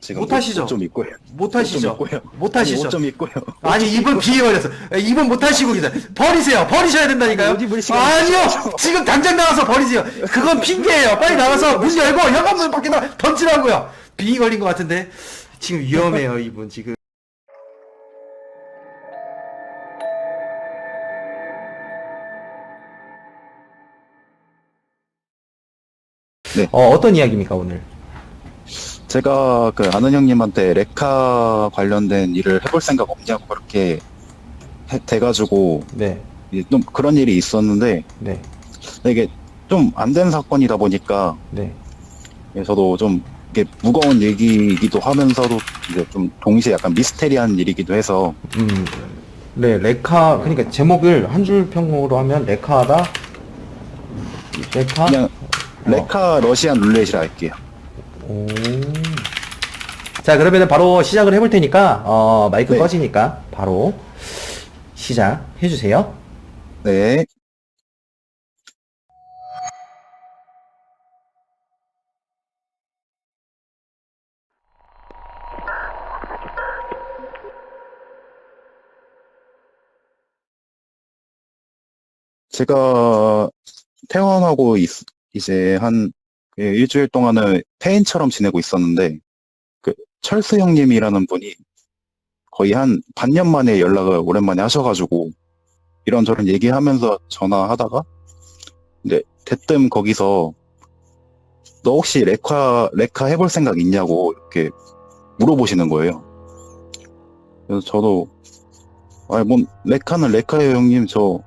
지금 못하시죠? 옷좀 입고요. 못하시죠? 옷좀 입고요. 못하시죠? 옷좀 입고요. 아니 이분 비에 걸렸어. 이분 못하시고 계세요. 버리세요. 버리셔야 된다니까요. 아니, 옷 입을 시간이 아니요. 없어요. 지금 당장 나가서 버리세요. 그건 핑계예요. 빨리 나가서 문 열고 현관문 밖에 나 던지라고요. 비 걸린 것 같은데 지금 위험해요 이분 지금. 네. 어떤 이야기입니까 오늘? 제가 그 아는 형님한테 레카 관련된 일을 해볼 생각 없냐고 그렇게 돼가지고 네, 이제 좀 그런 일이 있었는데 네, 이게 좀 안 된 사건이다 보니까 네. 저도 좀 이게 무거운 얘기이기도 하면서도 이제 좀 동시에 약간 미스테리한 일이기도 해서 네, 레카, 그러니까 제목을 한 줄 평으로 하면 레카다. 레카? 그냥 레카 러시안 룰렛이라 할게요. 오. 자, 그러면은 바로 시작을 해볼 테니까, 마이크 네. 꺼지니까 바로 시작해 주세요. 네. 제가 퇴원하고 이제 한 일주일 동안은 폐인처럼 지내고 있었는데 그 철수 형님이라는 분이 거의 한 반년 만에 연락을 오랜만에 하셔가지고 이런저런 얘기하면서 전화하다가 근데 대뜸 거기서 너 혹시 레카 해볼 생각 있냐고 이렇게 물어보시는 거예요. 그래서 저도 아니 뭔 레카는 레카예요 형님 저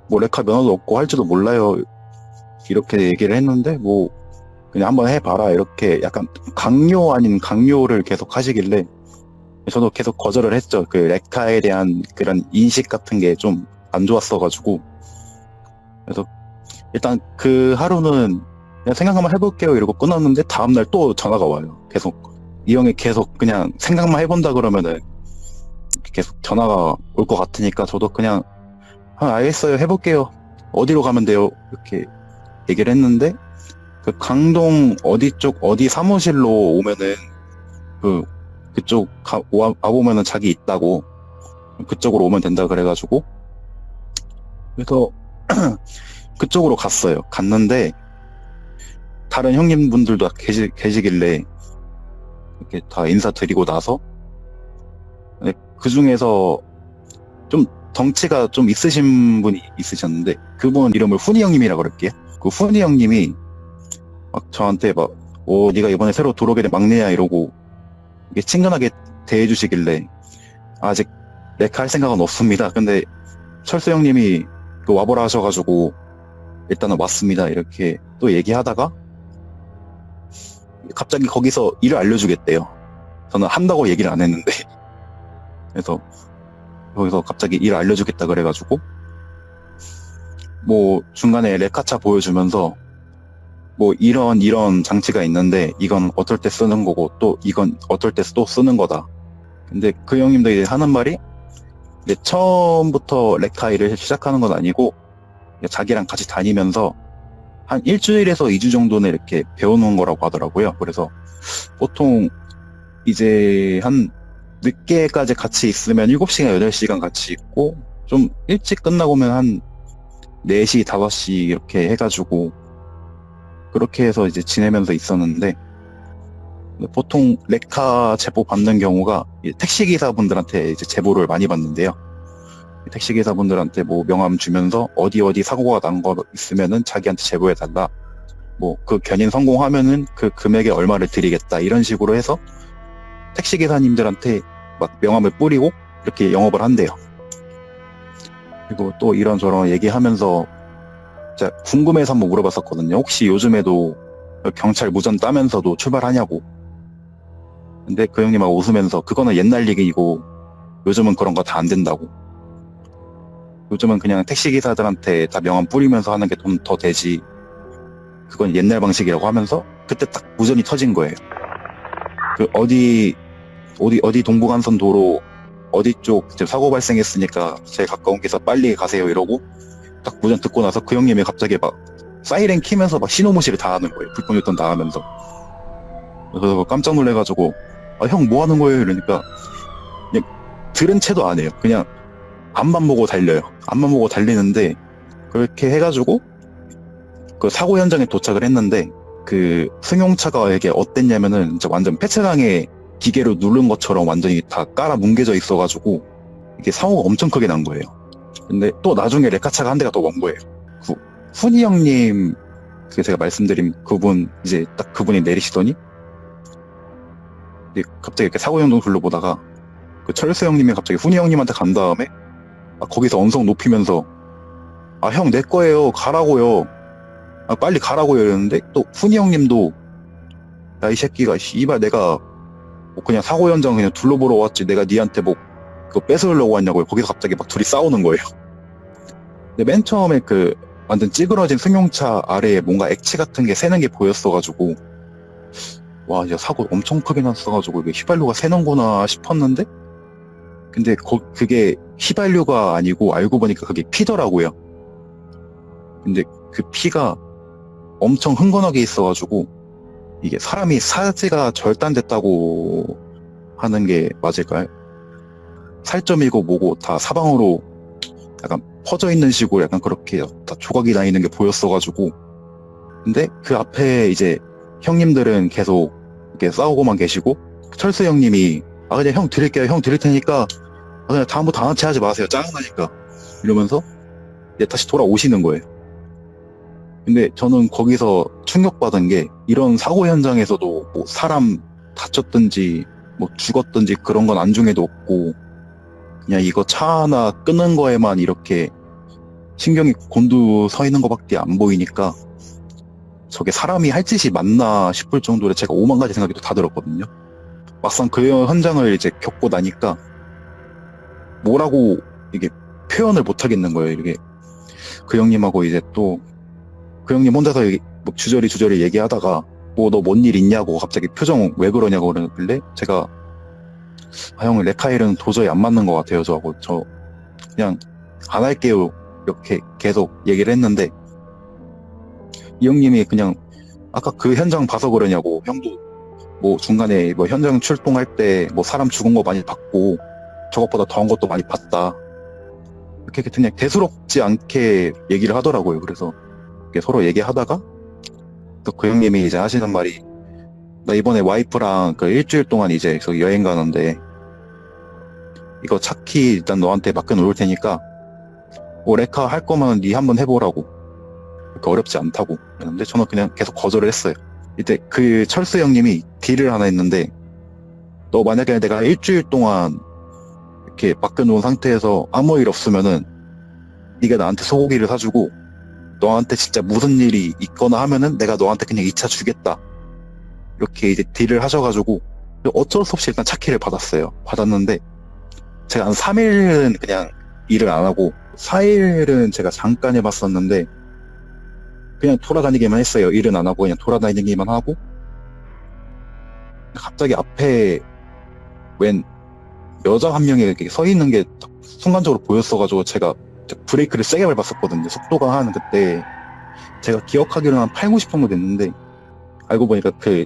뭐 레카 면허도 없고 할지도 몰라요 이렇게 얘기를 했는데 뭐 그냥 한번 해봐라 이렇게 약간 강요 아닌 강요를 계속 하시길래 저도 계속 거절을 했죠. 그 레카에 대한 그런 인식 같은 게 좀 안 좋았어가지고 그래서 일단 그 하루는 그냥 생각 한번 해볼게요 이러고 끊었는데 다음날 또 전화가 와요. 계속 이 형이 계속 그냥 생각만 해본다 그러면은 계속 전화가 올 것 같으니까 저도 그냥 알겠어요 해볼게요 어디로 가면 돼요 이렇게 얘기를 했는데 그 강동 어디 쪽 어디 사무실로 오면은 그쪽 와보면은 자기 있다고 그쪽으로 오면 된다 그래가지고 그래서 그쪽으로 갔는데 다른 형님분들도 계시길래 이렇게 다 인사드리고 나서 그 중에서 좀 덩치가 좀 있으신 분이 있으셨는데 그분 이름을 훈이 형님이라 그럴게요. 그 훈이 형님이 막 저한테 막 네가 이번에 새로 들어오게 된 막내야 이러고 이게 친근하게 대해주시길래 아직 레카 할 생각은 없습니다. 근데 철수 형님이 그 와보라 하셔가지고 일단은 왔습니다. 이렇게 또 얘기하다가 갑자기 거기서 일을 알려주겠대요. 저는 한다고 얘기를 안 했는데 그래서 거기서 갑자기 일을 알려주겠다 그래가지고 뭐 중간에 레카차 보여주면서 뭐 이런 장치가 있는데 이건 어떨 때 쓰는 거고 또 이건 어떨 때 또 쓰는 거다. 근데 그 형님도 이제 하는 말이 처음부터 레카 일을 시작하는 건 아니고 자기랑 같이 다니면서 한 일주일에서 2주 정도는 이렇게 배워놓은 거라고 하더라고요. 그래서 보통 이제 한 늦게까지 같이 있으면 7시간, 8시간 같이 있고 좀 일찍 끝나고면 한 4시, 5시 이렇게 해가지고 그렇게 해서 이제 지내면서 있었는데 보통 레카 제보 받는 경우가 택시기사분들한테 이제 제보를 많이 받는데요. 택시기사분들한테 뭐 명함 주면서 어디 사고가 난 거 있으면은 자기한테 제보해달라. 뭐 그 견인 성공하면은 그 금액에 얼마를 드리겠다. 이런 식으로 해서 택시기사님들한테 막 명함을 뿌리고 이렇게 영업을 한대요. 그리고 또 이런저런 얘기하면서 제가 궁금해서 한번 물어봤었거든요. 혹시 요즘에도 경찰 무전 따면서도 출발하냐고. 근데 그 형님하고 웃으면서 그거는 옛날 얘기고 요즘은 그런 거 다 안 된다고. 요즘은 그냥 택시기사들한테 다 명함 뿌리면서 하는 게 돈 더 되지. 그건 옛날 방식이라고 하면서 그때 딱 무전이 터진 거예요. 그 어디 동부간선 도로 어디 쪽 지금 사고 발생했으니까 제일 가까운 길에서 빨리 가세요 이러고 딱 무전 듣고 나서 그 형님이 갑자기 막 사이렌 키면서 막 신호 무시를 다 하는 거예요. 불법 유턴 다 하면서. 그래서 깜짝 놀래가지고 형 뭐 하는 거예요? 이러니까 그냥 들은 채도 안 해요. 그냥 앞만 보고 달려요. 앞만 보고 달리는데 그렇게 해가지고 그 사고 현장에 도착을 했는데 그 승용차가 이게 어땠냐면은 진짜 완전 폐차장에 기계로 누른 것처럼 완전히 다 깔아 뭉개져 있어가지고 이게 사고가 엄청 크게 난 거예요. 근데 또 나중에 레카차가 한 대가 더 온 거예요. 훈이 형님 그 제가 말씀드린 그분 이제 딱 그분이 내리시더니 이제 갑자기 이렇게 사고 현장 둘러보다가 그 철수 형님이 갑자기 훈이 형님한테 간 다음에 거기서 언성 높이면서 형 내 거예요 가라고요 빨리 가라고요 이러는데 또 훈이 형님도 야 이 새끼가 씨발 내가 뭐 그냥 사고 현장 그냥 둘러보러 왔지 내가 니한테 뭐 그거 뺏으려고 왔냐고요. 거기서 갑자기 막 둘이 싸우는 거예요. 근데 맨 처음에 그 완전 찌그러진 승용차 아래에 뭔가 액체 같은 게 새는 게 보였어가지고 와 이제 사고 엄청 크게 났어가지고 이게 휘발유가 새는구나 싶었는데 근데 그게 휘발유가 아니고 알고 보니까 그게 피더라고요. 근데 그 피가 엄청 흥건하게 있어가지고 이게 사람이 사지가 절단됐다고 하는 게 맞을까요? 살점이고 뭐고 다 사방으로 약간 퍼져 있는 식으로 약간 그렇게 다 조각이 나 있는 게 보였어가지고 근데 그 앞에 이제 형님들은 계속 이렇게 싸우고만 계시고 철수 형님이 그냥 형 드릴게요 형 드릴 테니까 그냥 다음부터 안 하지 마세요 짜증나니까 이러면서 이제 다시 돌아오시는 거예요. 근데 저는 거기서 충격받은 게 이런 사고 현장에서도 뭐 사람 다쳤든지 뭐 죽었든지 그런 건 안중에도 없고 그냥 이거 차 하나 끄는 거에만 이렇게 신경이 곤두 서 있는 것밖에 안 보이니까 저게 사람이 할 짓이 맞나 싶을 정도로 제가 오만 가지 생각이 또 다 들었거든요. 막상 그 현장을 이제 겪고 나니까 뭐라고 이게 표현을 못 하겠는 거예요. 이게 그 형님하고 이제 또 그 형님 혼자서 뭐 주저리 얘기하다가 뭐 너 뭔 일 있냐고 갑자기 표정 왜 그러냐고 그러길래 제가 형 레카일은 도저히 안 맞는 것 같아요. 저 그냥 안 할게요. 이렇게 계속 얘기를 했는데 이 형님이 그냥 아까 그 현장 봐서 그러냐고 형도 뭐 중간에 뭐 현장 출동할 때 뭐 사람 죽은 거 많이 봤고 저것보다 더한 것도 많이 봤다. 이렇게 그냥 대수롭지 않게 얘기를 하더라고요. 그래서 이렇게 서로 얘기하다가 또 그 형님이 이제 하시는 말이 나 이번에 와이프랑 그 일주일 동안 이제 여행 가는데 이거 차키 일단 너한테 맡겨놓을 테니까 뭐 레카 할 거면 니 한번 해보라고 그렇게 어렵지 않다고 그랬는데 저는 그냥 계속 거절을 했어요. 이때 그 철수 형님이 딜을 하나 했는데 너 만약에 내가 일주일 동안 이렇게 맡겨놓은 상태에서 아무 일 없으면은 네가 나한테 소고기를 사주고 너한테 진짜 무슨 일이 있거나 하면은 내가 너한테 그냥 2차 주겠다 이렇게 이제 딜을 하셔가지고 어쩔 수 없이 일단 차키를 받았는데 제가 한 3일은 그냥 일을 안 하고 4일은 제가 잠깐 해봤었는데 그냥 돌아다니기만 했어요. 일은 안 하고 그냥 돌아다니기만 하고 갑자기 앞에 웬 여자 한 명이 이렇게 서 있는 게 순간적으로 보였어가지고 제가 브레이크를 세게 밟았었거든요. 속도가 한 그때 제가 기억하기로는 한 8, 90 정도 됐는데 알고 보니까 그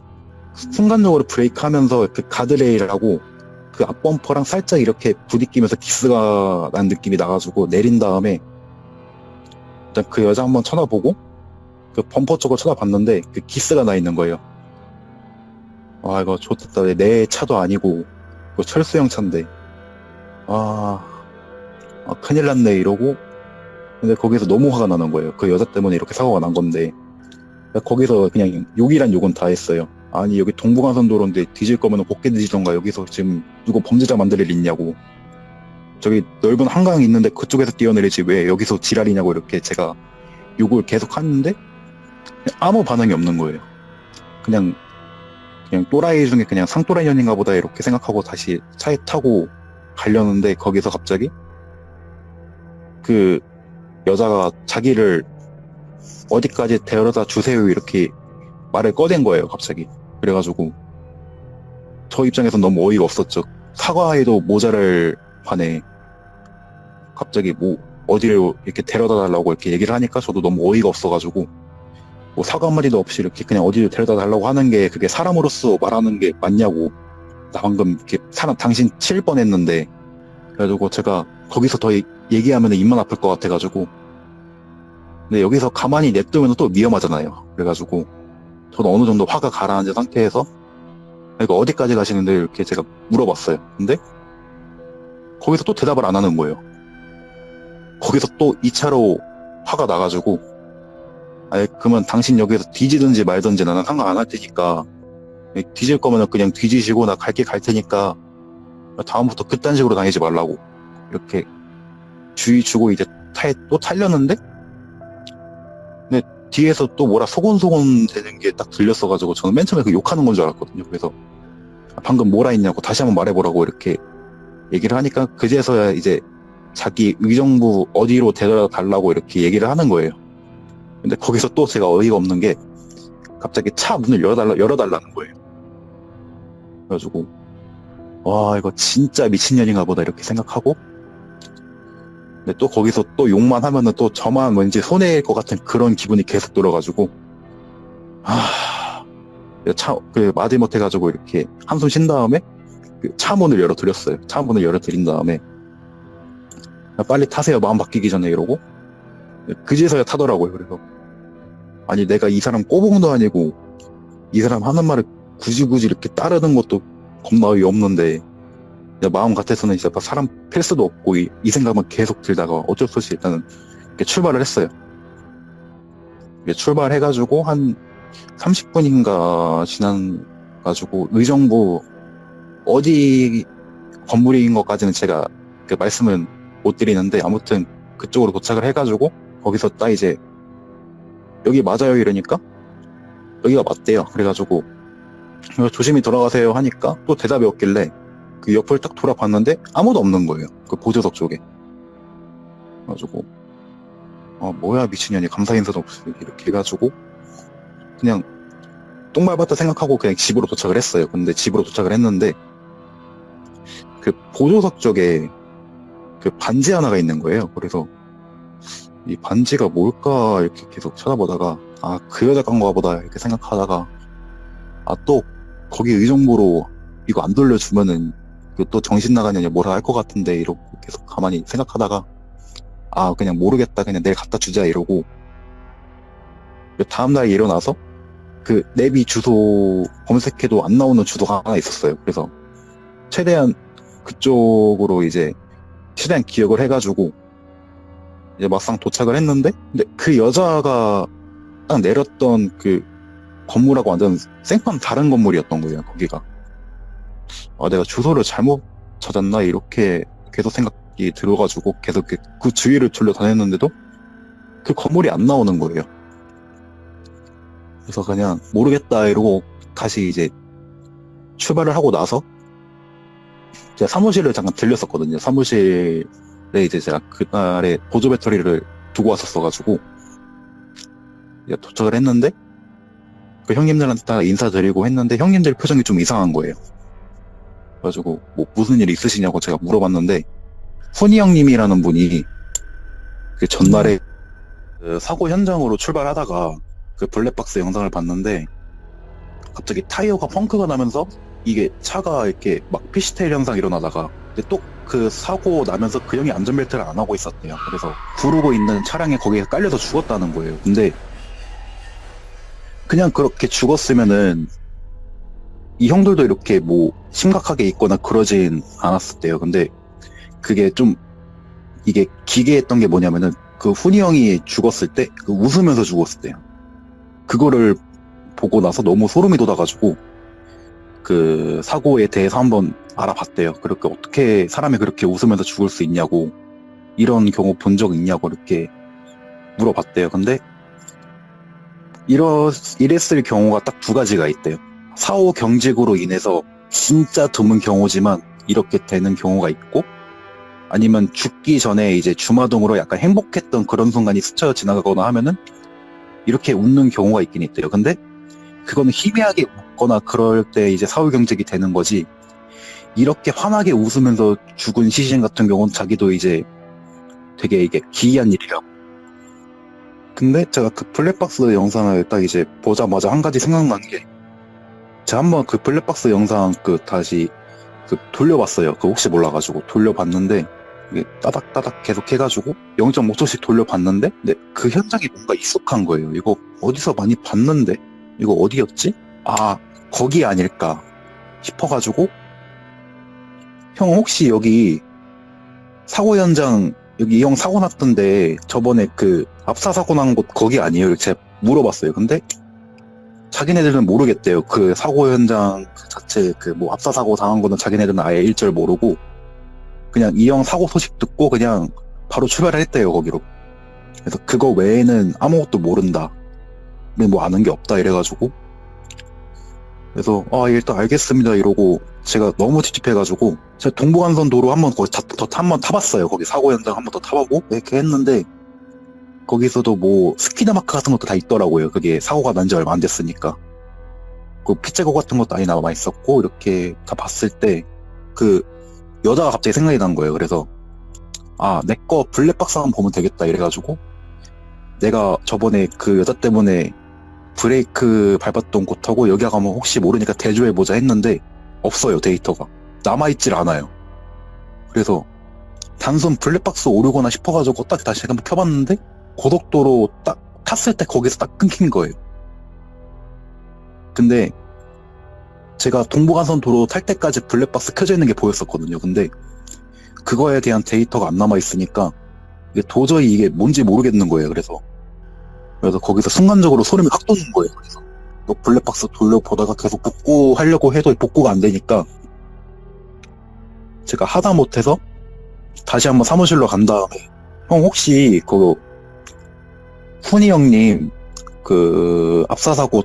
순간적으로 브레이크 하면서 그 가드레일하고 그 앞범퍼랑 살짝 이렇게 부딪히면서 기스가 난 느낌이 나가지고 내린 다음에 일단 그 여자 한번 쳐다보고 그 범퍼 쪽을 쳐다봤는데 그 기스가 나 있는 거예요. 아 이거 좋겠다. 내 차도 아니고 이거 철수형 차인데 큰일 났네 이러고 근데 거기서 너무 화가 나는 거예요. 그 여자 때문에 이렇게 사고가 난 건데 거기서 그냥 욕이란 욕은 다 했어요. 아니 여기 동부간선도로인데 뒤질 거면 곱게 뒤지던가 여기서 지금 누구 범죄자 만들 일 있냐고 저기 넓은 한강이 있는데 그쪽에서 뛰어내리지 왜 여기서 지랄이냐고 이렇게 제가 욕을 계속 하는데 아무 반응이 없는 거예요. 그냥 또라이 중에 그냥 상또라이 년인가 보다 이렇게 생각하고 다시 차에 타고 가려는데 거기서 갑자기 그 여자가 자기를 어디까지 데려다 주세요 이렇게 말을 꺼댄 거예요 갑자기. 그래가지고 저 입장에서 너무 어이가 없었죠. 사과에도 모자랄 판에 갑자기 뭐 어디를 이렇게 데려다 달라고 이렇게 얘기를 하니까 저도 너무 어이가 없어가지고 뭐 사과 한마디도 없이 이렇게 그냥 어디를 데려다 달라고 하는 게 그게 사람으로서 말하는 게 맞냐고 나 방금 이렇게 사람 당신 칠 뻔했는데 그래가지고 제가 거기서 더 얘기하면 입만 아플 것 같아가지고 근데 여기서 가만히 냅두면 또 위험하잖아요. 그래가지고 저는 어느 정도 화가 가라앉은 상태에서 이거 어디까지 가시는데 이렇게 제가 물어봤어요. 근데 거기서 또 대답을 안 하는 거예요. 거기서 또 2차로 화가 나가지고 아예 그러면 당신 여기서 뒤지든지 말든지 나는 상관 안 할 테니까 뒤질 거면 그냥 뒤지시고 나 갈 길 갈 테니까 다음부터 그딴 식으로 다니지 말라고 이렇게 주의 주고 이제 또 탈렸는데 근데 뒤에서 또 뭐라 소곤소곤 되는 게 딱 들렸어가지고 저는 맨 처음에 그 욕하는 건 줄 알았거든요. 그래서 방금 뭐라 했냐고 다시 한번 말해보라고 이렇게 얘기를 하니까 그제서야 이제 자기 의정부 어디로 데려다 달라고 이렇게 얘기를 하는 거예요. 근데 거기서 또 제가 어이가 없는 게 갑자기 차 문을 열어달라는 거예요. 그래가지고 와 이거 진짜 미친년인가 보다 이렇게 생각하고 근데 또 거기서 또 욕만 하면은 또 저만 왠지 손해일 것 같은 그런 기분이 계속 들어가지고 마지못해 가지고 이렇게 한숨 쉰 다음에 그 차 문을 열어드렸어요. 차 문을 열어드린 다음에 빨리 타세요. 마음 바뀌기 전에 이러고 그제서야 타더라고요. 그래서 아니 내가 이 사람 꼬봉도 아니고 이 사람 하는 말을 굳이 이렇게 따르는 것도 겁나 어이 없는데 마음 같아서는 이제 사람 팰 수도 없고 이 생각만 계속 들다가 어쩔 수 없이 일단은 이렇게 출발을 했어요. 출발해가지고 한 30분인가 지나가지고 의정부 어디 건물인 것까지는 제가 그 말씀은 못 드리는데 아무튼 그쪽으로 도착을 해가지고 거기서 딱 이제 여기 맞아요 이러니까 여기가 맞대요. 그래가지고 조심히 돌아가세요 하니까 또 대답이 없길래 그 옆을 딱 돌아봤는데 아무도 없는 거예요. 그 보조석 쪽에. 그래가지고 뭐야 미친년이 감사 인사도 없이 이렇게 해가지고 그냥 똥밟았다 생각하고 그냥 집으로 도착을 했어요. 근데 집으로 도착을 했는데 그 보조석 쪽에 그 반지 하나가 있는 거예요. 그래서 이 반지가 뭘까 이렇게 계속 쳐다보다가 그 여자 깐가 보다 이렇게 생각하다가 또 거기 의정부로 이거 안 돌려주면은 또 정신 나가냐 뭐라 할 것 같은데 이러고 계속 가만히 생각하다가 그냥 모르겠다 그냥 내일 갖다 주자 이러고 다음날 일어나서 그 내비 주소 검색해도 안 나오는 주소가 하나 있었어요. 그래서 최대한 그쪽으로 이제 최대한 기억을 해가지고 이제 막상 도착을 했는데 근데 그 여자가 딱 내렸던 그 건물하고 완전 생판 다른 건물이었던 거예요. 거기가 내가 주소를 잘못 찾았나 이렇게 계속 생각이 들어가지고 계속 그 주위를 둘러 다녔는데도 그 건물이 안 나오는 거예요. 그래서 그냥 모르겠다 이러고 다시 이제 출발을 하고 나서 제가 사무실을 잠깐 들렸었거든요. 사무실에 이제 제가 그날에 보조 배터리를 두고 왔었어가지고 이제 도착을 했는데 그 형님들한테 다 인사드리고 했는데 형님들 표정이 좀 이상한 거예요. 그래가지고 뭐 무슨 일 있으시냐고 제가 물어봤는데 훈이 형님이라는 분이 그 전날에 그 사고 현장으로 출발하다가 그 블랙박스 영상을 봤는데 갑자기 타이어가 펑크가 나면서 이게 차가 이렇게 막 피시테일 현상 일어나다가 또 그 사고 나면서 그 형이 안전벨트를 안 하고 있었대요. 그래서 구르고 있는 차량에 거기에 깔려서 죽었다는 거예요. 근데 그냥 그렇게 죽었으면은 이 형들도 이렇게 뭐 심각하게 있거나 그러진 않았었대요. 근데 그게 좀 이게 기괴했던 게 뭐냐면은 그 훈이 형이 죽었을 때 그 웃으면서 죽었을 때요. 그거를 보고 나서 너무 소름이 돋아가지고 그 사고에 대해서 한번 알아봤대요. 그렇게 어떻게 사람이 그렇게 웃으면서 죽을 수 있냐고 이런 경우 본 적 있냐고 이렇게 물어봤대요. 근데 이랬을 경우가 딱 두 가지가 있대요. 사후 경직으로 인해서 진짜 드문 경우지만 이렇게 되는 경우가 있고 아니면 죽기 전에 이제 주마등으로 약간 행복했던 그런 순간이 스쳐 지나가거나 하면은 이렇게 웃는 경우가 있긴 있대요. 근데 그거는 희미하게 웃거나 그럴 때 이제 사후 경직이 되는 거지 이렇게 환하게 웃으면서 죽은 시신 같은 경우는 자기도 이제 되게 이게 기이한 일이라고. 근데 제가 그 블랙박스 영상을 딱 이제 보자마자 한 가지 생각난 게 제가 한번 그 블랙박스 영상 다시 그 돌려봤어요. 그 혹시 몰라가지고 돌려봤는데 이게 따닥따닥 계속 해가지고 0.5초씩 돌려봤는데 근데 그 현장이 뭔가 익숙한 거예요. 이거 어디서 많이 봤는데 이거 어디였지? 아 거기 아닐까 싶어가지고 형 혹시 여기 사고 현장 여기 이 형 사고 났던데 저번에 그 압사 사고 난 곳 거기 아니에요? 이렇게 제가 물어봤어요. 근데 자기네들은 모르겠대요. 그 사고 현장 자체 그 뭐 압사 사고 당한 거는 자기네들은 아예 일절 모르고 그냥 이 형 사고 소식 듣고 그냥 바로 출발을 했대요 거기로. 그래서 그거 외에는 아무것도 모른다. 뭐 아는 게 없다 이래가지고 그래서 일단 알겠습니다 이러고 제가 너무 찝찝해가지고 제가 동부간선 도로 한번 거기 한번 타봤어요. 거기 사고 현장 한번 더 타보고 이렇게 했는데 거기서도 뭐 스피드 마크 같은 것도 다 있더라고요. 그게 사고가 난 지 얼마 안 됐으니까 그 핏자국 같은 것도 많이 남아 있었고 이렇게 다 봤을 때 그 여자가 갑자기 생각이 난 거예요. 그래서 내 거 블랙박스 한번 보면 되겠다 이래가지고 내가 저번에 그 여자 때문에 브레이크 밟았던 곳하고 여기 가면 혹시 모르니까 대조해보자 했는데 없어요. 데이터가 남아있질 않아요. 그래서 단순 블랙박스 오르거나 싶어가지고 딱 다시 한번 켜봤는데 고속도로 딱 탔을 때 거기서 딱 끊긴 거예요. 근데 제가 동부간선 도로 탈 때까지 블랙박스 켜져 있는 게 보였었거든요. 근데 그거에 대한 데이터가 안 남아있으니까 이게 도저히 이게 뭔지 모르겠는 거예요. 그래서 거기서 순간적으로 소름이 확 돋는 거예요. 그래서 블랙박스 돌려보다가 계속 복구하려고 해도 복구가 안 되니까 제가 하다 못해서 다시 한번 사무실로 간 다음에 형 혹시 그 훈이 형님 그 압사사고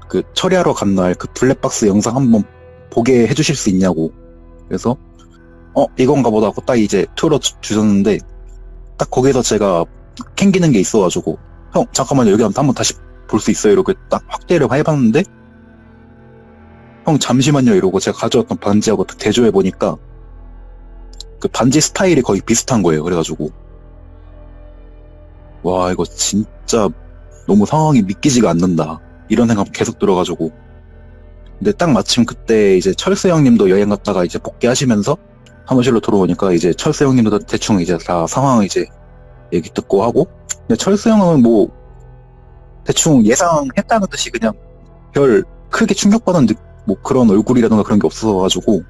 그 처리하러 간 날 그 블랙박스 영상 한번 보게 해주실 수 있냐고. 그래서 이건가 보다 하고 딱 이제 틀어주셨는데 딱 거기서 제가 캥기는 게 있어가지고 형 잠깐만요 여기 한번 다시 볼 수 있어요 이렇게 딱 확대를 해봤는데 형 잠시만요 이러고 제가 가져왔던 반지하고 대조해보니까 그 반지 스타일이 거의 비슷한 거예요. 그래가지고 와 이거 진짜 너무 상황이 믿기지가 않는다 이런 생각 계속 들어가지고 근데 딱 마침 그때 이제 철수 형님도 여행 갔다가 이제 복귀하시면서 사무실로 들어오니까 이제 철수 형님도 대충 이제 다 상황 이제 얘기 듣고 하고 근데 철수 형은 뭐 대충 예상했다는 듯이 그냥 별 크게 충격받은 뭐 그런 얼굴이라던가 그런 게 없어가지고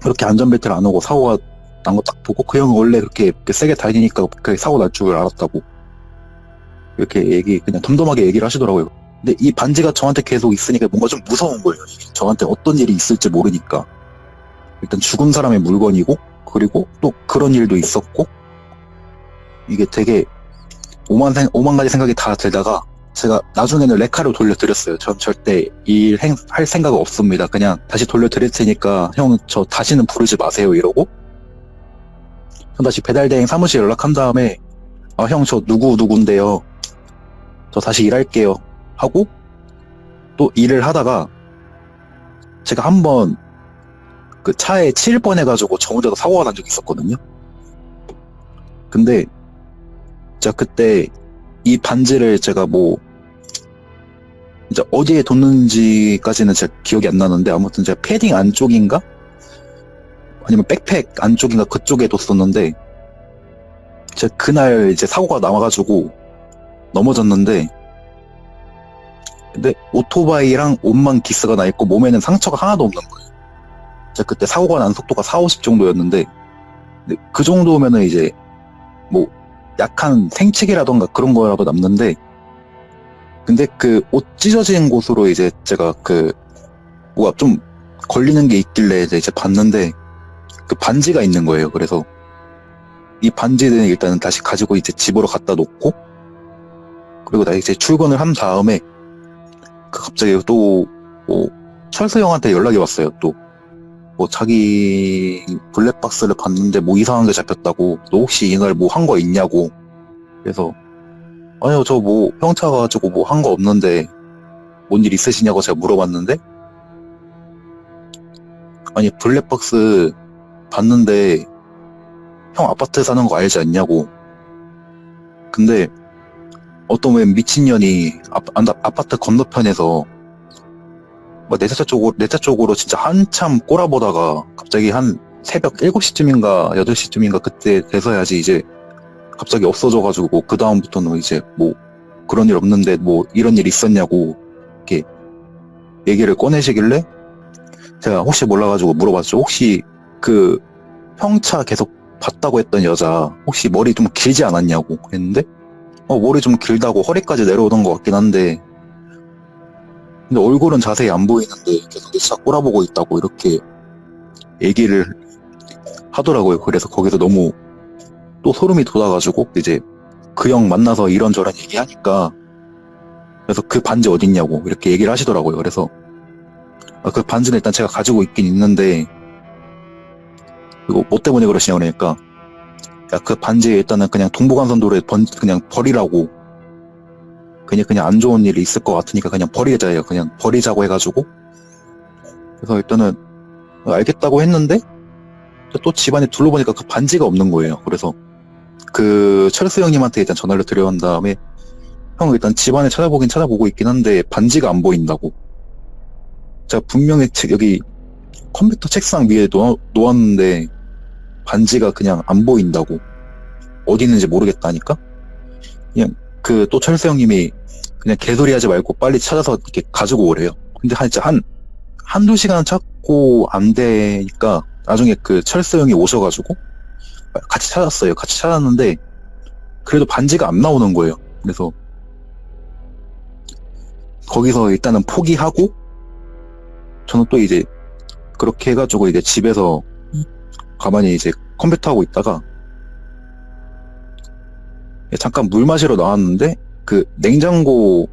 그렇게 안전벨트를 안 하고 사고가 난 거 딱 보고 그 형은 원래 그렇게 세게 다니니까 그 사고 날 줄 알았다고 이렇게 그냥 덤덤하게 얘기를 하시더라고요. 근데 이 반지가 저한테 계속 있으니까 뭔가 좀 무서운 거예요. 저한테 어떤 일이 있을지 모르니까 일단 죽은 사람의 물건이고 그리고 또 그런 일도 있었고 이게 되게 오만 가지 생각이 다 들다가 제가 나중에는 레카로 돌려드렸어요. 전 절대 할 생각 없습니다. 그냥 다시 돌려드릴 테니까 형 저 다시는 부르지 마세요 이러고 전 다시 배달대행 사무실 연락한 다음에 형 저 누군데요. 저 다시 일할게요 하고 또 일을 하다가 제가 한번 그 차에 치일 뻔해가지고 저 혼자서 사고가 난 적이 있었거든요. 근데 제가 그때 이 반지를 제가 뭐 이제 어디에 뒀는지까지는 제가 기억이 안 나는데 아무튼 제가 패딩 안쪽인가 아니면 백팩 안쪽인가 그쪽에 뒀었는데 제가 그날 이제 사고가 나와가지고 넘어졌는데 근데 오토바이랑 옷만 기스가 나 있고 몸에는 상처가 하나도 없는 거예요. 제가 그때 사고가 난 속도가 40, 50 정도였는데 그 정도면은 이제 뭐 약한 생채기라던가 그런 거라도 남는데 근데 그 옷 찢어진 곳으로 이제 제가 그 뭐가 좀 걸리는 게 있길래 이제 봤는데 그 반지가 있는 거예요. 그래서 이 반지는 일단은 다시 가지고 이제 집으로 갖다 놓고 그리고 나 이제 출근을 한 다음에 그 갑자기 또 뭐 철수 형한테 연락이 왔어요. 또 뭐 자기 블랙박스를 봤는데 뭐 이상한 게 잡혔다고 너 혹시 이날 뭐 한 거 있냐고. 그래서 아니요 저 뭐 형차 가지고 뭐 한 거 없는데 뭔 일 있으시냐고 제가 물어봤는데 아니 블랙박스 봤는데 형 아파트 사는 거 알지 않냐고. 근데 어떤 왜 미친년이 아파트 건너편에서 뭐 내 차 쪽으로 진짜 한참 꼬라보다가 갑자기 한 새벽 7시쯤인가 8시쯤인가 그때 돼서야지 이제 갑자기 없어져가지고 그 다음부터는 이제 뭐 그런 일 없는데 뭐 이런 일 있었냐고 이렇게 얘기를 꺼내시길래 제가 혹시 몰라가지고 물어봤죠. 혹시 그 형차 계속 봤다고 했던 여자 혹시 머리 좀 길지 않았냐고 했는데 머리 좀 길다고 허리까지 내려오던 것 같긴 한데 근데 얼굴은 자세히 안 보이는데 계속 내 차 꼬라보고 있다고 이렇게 얘기를 하더라고요. 그래서 거기서 너무 또 소름이 돋아가지고 이제 그 형 만나서 이런저런 얘기하니까 그래서 그 반지 어딨냐고 이렇게 얘기를 하시더라고요. 그래서 그 반지는 일단 제가 가지고 있긴 있는데 이거 뭐 때문에 그러시냐 그러니까 야, 그 반지 일단은 그냥 동부간선도로에 그냥 버리라고 그냥 안 좋은 일이 있을 것 같으니까 그냥 버리자예요. 그냥 버리자고 해가지고 그래서 일단은 알겠다고 했는데 또 집안에 둘러보니까 그 반지가 없는 거예요. 그래서 그 철수 형님한테 일단 전화를 드려온 다음에 형 일단 집안에 찾아보긴 찾아보고 있긴 한데 반지가 안 보인다고. 제가 분명히 여기 컴퓨터 책상 위에 놓았는데 반지가 그냥 안 보인다고. 어디 있는지 모르겠다니까? 그냥 그 또 철수 형님이 그냥 개소리 하지 말고 빨리 찾아서 이렇게 가지고 오래요. 근데 한두 시간 찾고 안 되니까 나중에 그 철수 형이 오셔가지고 같이 찾았어요. 같이 찾았는데 그래도 반지가 안 나오는 거예요. 그래서 거기서 일단은 포기하고 저는 또 이제 그렇게 해가지고 이제 집에서 가만히 이제 컴퓨터 하고 있다가 잠깐 물 마시러 나왔는데 그 냉장고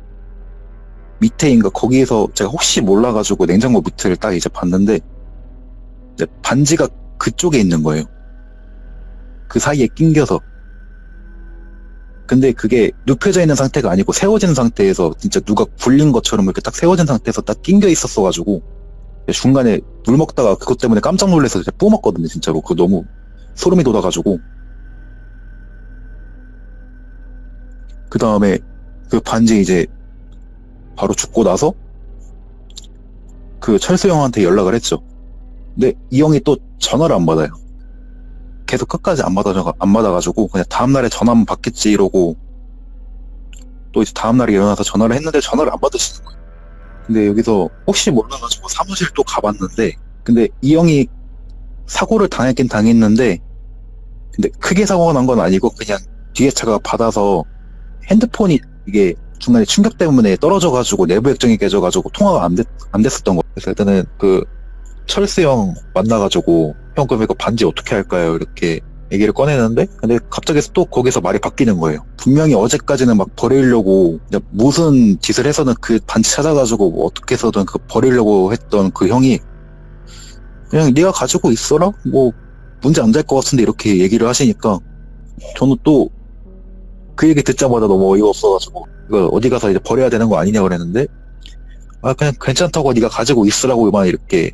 밑에인가 거기에서 제가 혹시 몰라가지고 냉장고 밑을 딱 이제 봤는데 이제 반지가 그쪽에 있는 거예요. 그 사이에 낑겨서. 근데 그게 눕혀져 있는 상태가 아니고 세워진 상태에서 진짜 누가 굴린 것처럼 이렇게 딱 세워진 상태에서 딱 낑겨 있었어가지고 중간에 물 먹다가 그것 때문에 깜짝 놀라서 진짜 뿜었거든요. 진짜로. 그거 너무 소름이 돋아가지고. 그 다음에 그 반지 이제 바로 죽고 나서 그 철수 형한테 연락을 했죠. 근데 이 형이 또 전화를 안 받아요. 계속 끝까지 안 받아가지고 그냥 다음날에 전화만 받겠지 이러고 또 이제 다음날에 일어나서 전화를 했는데 전화를 안 받으시는 거예요. 근데 여기서 혹시 몰라가지고 사무실 또 가봤는데 근데 이 형이 사고를 당했긴 당했는데 근데 크게 사고가 난 건 아니고 그냥 뒤에 차가 받아서 핸드폰이 이게 중간에 충격 때문에 떨어져가지고 내부 액정이 깨져가지고 통화가 안 됐었던 거예요. 그래서 일단은 그 철수 형 만나가지고 형 그럼 이거 반지 어떻게 할까요? 이렇게 얘기를 꺼내는데 근데 갑자기 또 거기서 말이 바뀌는 거예요. 분명히 어제까지는 막 버리려고 무슨 짓을 해서는 그 반지 찾아가지고 뭐 어떻게 해서든 그 버리려고 했던 그 형이 그냥 네가 가지고 있어라? 뭐 문제 안 될 것 같은데 이렇게 얘기를 하시니까 저는 또 그 얘기 듣자마자 너무 어이가 없어가지고 이거 어디 가서 이제 버려야 되는 거 아니냐 그랬는데 그냥 괜찮다고 네가 가지고 있으라고만 이렇게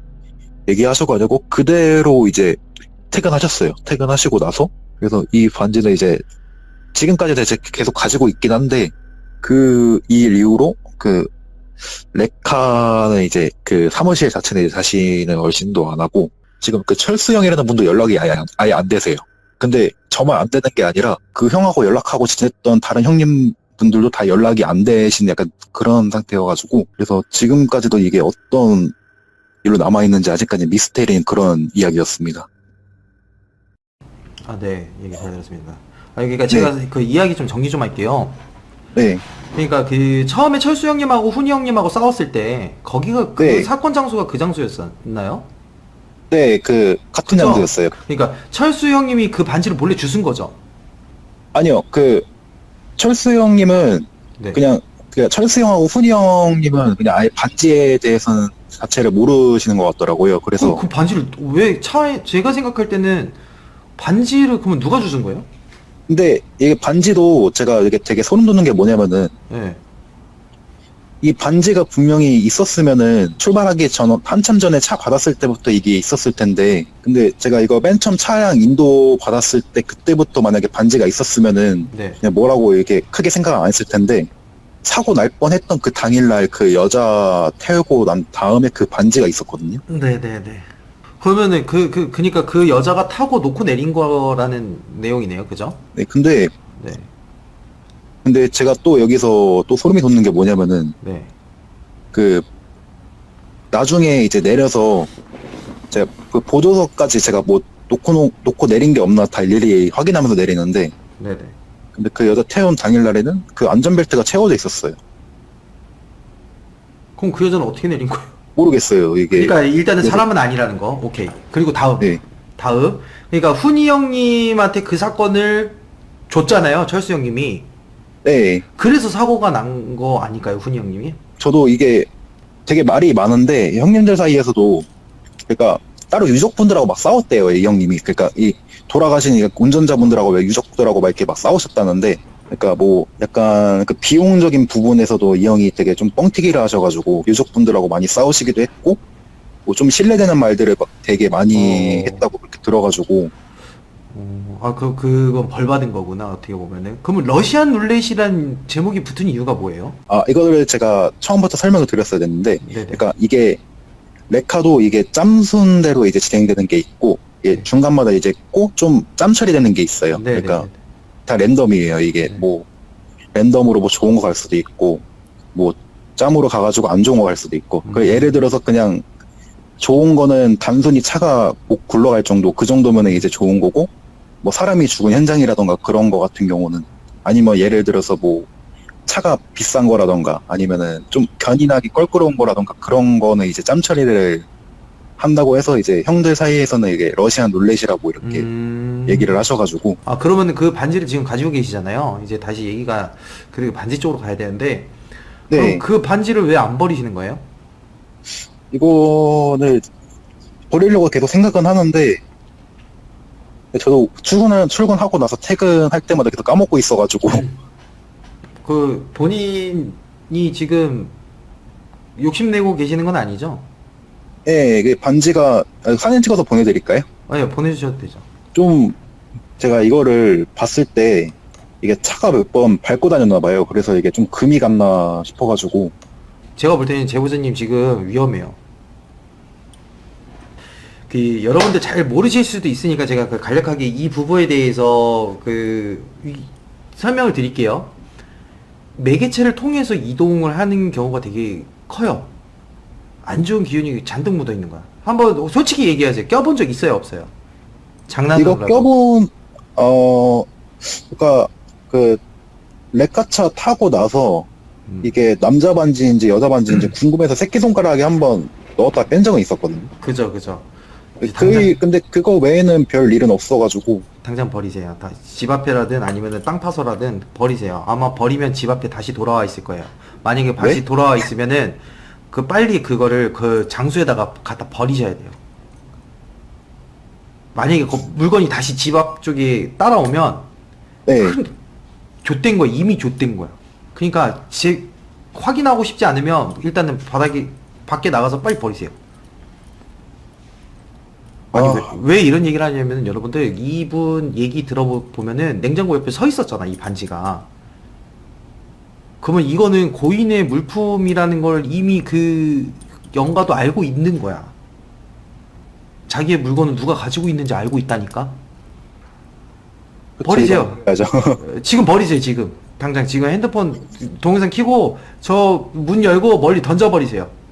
얘기하셔가지고 그대로 이제 퇴근하셨어요. 퇴근하시고 나서 그래서 이 반지는 이제 지금까지도 이제 계속 가지고 있긴 한데 그 일 이후로 그 레카는 이제 그 사무실 자체는 이제 다시는 얼씬도 안 하고 지금 그 철수 형이라는 분도 연락이 아예 안 되세요. 근데 저만 안 되는 게 아니라 그 형하고 연락하고 지냈던 다른 형님 분들도 다 연락이 안 되신 약간 그런 상태여가지고 그래서 지금까지도 이게 어떤 일로 남아있는지 아직까지 미스테리인 그런 이야기였습니다. 아, 네. 얘기 잘 들었습니다. 그러니까 제가 그 이야기 좀 정리 좀 할게요. 네. 그러니까 그 처음에 철수 형님하고 훈이 형님하고 싸웠을 때 거기가 그 네. 사건 장소가 그 장소였었나요? 네, 그 같은 그죠? 장소였어요. 그러니까 철수 형님이 그 반지를 몰래 주신 거죠. 아니요, 그 철수 형님은 네. 그냥 철수 형하고 훈이 형님은 그냥 아예 반지에 대해서는 자체를 모르시는 것 같더라고요. 그래서 그 반지를 왜 차에 제가 생각할 때는 반지를 그러면 누가 주신 거예요? 근데 이게 반지도 제가 이게 되게 소름 돋는 게 뭐냐면은 네. 이 반지가 분명히 있었으면은 출발하기 전 한참 전에 차 받았을 때부터 이게 있었을 텐데 근데 제가 이거 맨 처음 차량 인도 받았을 때 그때부터 만약에 반지가 있었으면은 네. 그냥 뭐라고 이렇게 크게 생각 안 했을 텐데 사고 날 뻔했던 그 당일날 그 여자 태우고 난 다음에 그 반지가 있었거든요. 네네네. 그러면은 그니까 그 여자가 타고 놓고 내린 거라는 내용이네요. 그죠? 네, 근데 네. 제가 또 여기서 또 소름이 돋는 게 뭐냐면은 네. 그 나중에 이제 내려서 제가 그 보조석까지 제가 뭐 놓고 내린 게 없나 다 일일이 확인하면서 내리는데, 네네. 근데 그 여자 태운 당일날에는 그 안전벨트가 채워져 있었어요. 그럼 그 여자는 어떻게 내린 거예요? 모르겠어요, 이게. 그러니까 일단은 그래서- 사람은 아니라는 거. 오케이. 그리고 다음. 네. 다음. 그러니까 훈이 형님한테 그 사건을 줬잖아요. 철수 형님이. 네. 그래서 사고가 난 거 아닐까요? 훈이 형님이? 저도 이게 되게 말이 많은데, 형님들 사이에서도, 그러니까 따로 유족분들하고 막 싸웠대요, 이 형님이. 그러니까 이 돌아가신 이 운전자분들하고 왜 유족들하고 막 이렇게 막 싸우셨다는데, 그러니까 뭐 약간 그 비용적인 부분에서도 이 형이 되게 좀 뻥튀기를 하셔가지고 유족분들하고 많이 싸우시기도 했고, 뭐 좀 신뢰되는 말들을 막 되게 많이 했다고 그렇게 들어가지고. 그건 벌 받은 거구나, 어떻게 보면은. 그러면 러시안 룰렛이란 제목이 붙은 이유가 뭐예요? 이거를 제가 처음부터 설명을 드렸어야 됐는데, 네네. 그러니까 이게 레카도 이게 짬순대로 이제 진행되는 게 있고, 이게 네. 중간마다 이제 꼭 좀 짬 처리되는 게 있어요. 네네. 그러니까 다 랜덤이에요. 이게 네. 뭐 랜덤으로 뭐 좋은 거 갈 수도 있고, 뭐 짬으로 가가지고 안 좋은 거 갈 수도 있고. 그 예를 들어서 그냥 좋은 거는 단순히 차가 못 굴러갈 정도, 그 정도면 이제 좋은 거고, 뭐 사람이 죽은 현장이라던가 그런 거 같은 경우는, 아니면 예를 들어서 뭐 차가 비싼 거라던가 아니면은 좀 견인하기 껄끄러운 거라던가 그런 거는 이제 짬 처리를 한다고 해서 이제 형들 사이에서는 이게 러시안 룰렛이라고 이렇게 얘기를 하셔가지고. 그러면 그 반지를 지금 가지고 계시잖아요. 이제 다시 얘기가 그 반지 쪽으로 가야 되는데, 네. 그럼 그 반지를 왜 안 버리시는 거예요? 이거를 버리려고 계속 생각은 하는데, 저도 출근하고 나서 퇴근할 때마다 계속 까먹고 있어가지고. 그 본인이 지금 욕심내고 계시는 건 아니죠? 예, 그 반지가, 사진 찍어서 보내드릴까요? 아니요, 보내주셔도 되죠. 좀, 제가 이거를 봤을 때, 이게 차가 몇 번 밟고 다녔나 봐요. 그래서 이게 좀 금이 갔나 싶어가지고. 제가 볼 때는 제보자님 지금 위험해요. 여러분들 잘 모르실 수도 있으니까 제가 간략하게 이 부부에 대해서 설명을 드릴게요. 매개체를 통해서 이동을 하는 경우가 되게 커요. 안 좋은 기운이 잔뜩 묻어 있는 거야. 한번 솔직히 얘기하세요. 껴본 적 있어요, 없어요? 이거 장난으로라도. 껴본, 그니까, 레카차 타고 나서, 이게 남자 반지인지 여자 반지인지 궁금해서 새끼손가락에 한번 넣었다 뺀 적은 있었거든요. 그죠. 이제 근데 그거 외에는 별 일은 없어가지고. 당장 버리세요. 집 앞에라든 아니면 땅 파서라든 버리세요. 아마 버리면 집 앞에 다시 돌아와 있을 거예요. 만약에 다시 네? 돌아와 있으면은 빨리 그거를 그 장소에다가 갖다 버리셔야 돼요. 만약에 그 물건이 다시 집 앞 쪽에 따라오면 네. 좆된 거야. 이미 좆된 거야. 그러니까 확인하고 싶지 않으면 일단은 밖에 나가서 빨리 버리세요. 아니, 왜 이런 얘기를 하냐면 여러분들 이분 얘기 들어보면은 냉장고 옆에 서 있었잖아, 이 반지가. 그러면 이거는 고인의 물품이라는 걸 이미 그 영가도 알고 있는 거야. 자기의 물건은 누가 가지고 있는지 알고 있다니까. 그쵸, 버리세요. 이거 해야죠. 지금 버리세요, 지금. 당장 지금 핸드폰 동영상 켜고 저 문 열고 멀리 던져버리세요.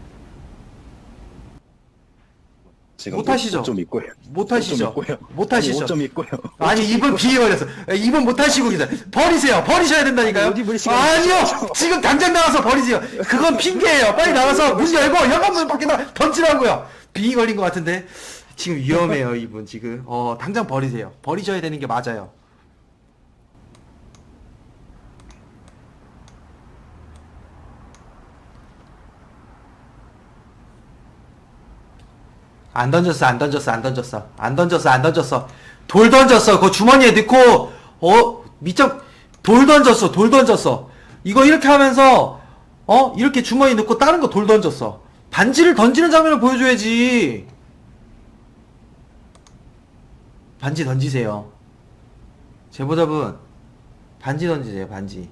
지금 못 하시죠? 옷좀 입고요. 못 하시죠? 못 하시죠? 옷좀 입고요. 아니, 이분 비워버렸어. 이분 못 하시고 계세요. 버리세요. 버리셔야 된다니까요. 어디 버릴 시간이 아니요. 없어요. 지금 당장 나가서 버리세요. 그건 핑계예요. 빨리 나가서 문 열고 현관문 밖에다 던지라고요. 빙이 걸린 것 같은데 지금 위험해요, 이분 지금. 당장 버리세요. 버리셔야 되는 게 맞아요. 안 던졌어. 돌 던졌어. 그거 주머니에 넣고, 돌 던졌어. 이거 이렇게 하면서, 이렇게 주머니에 넣고 다른 거 돌 던졌어. 반지를 던지는 장면을 보여줘야지. 반지 던지세요. 제보자분, 반지 던지세요, 반지.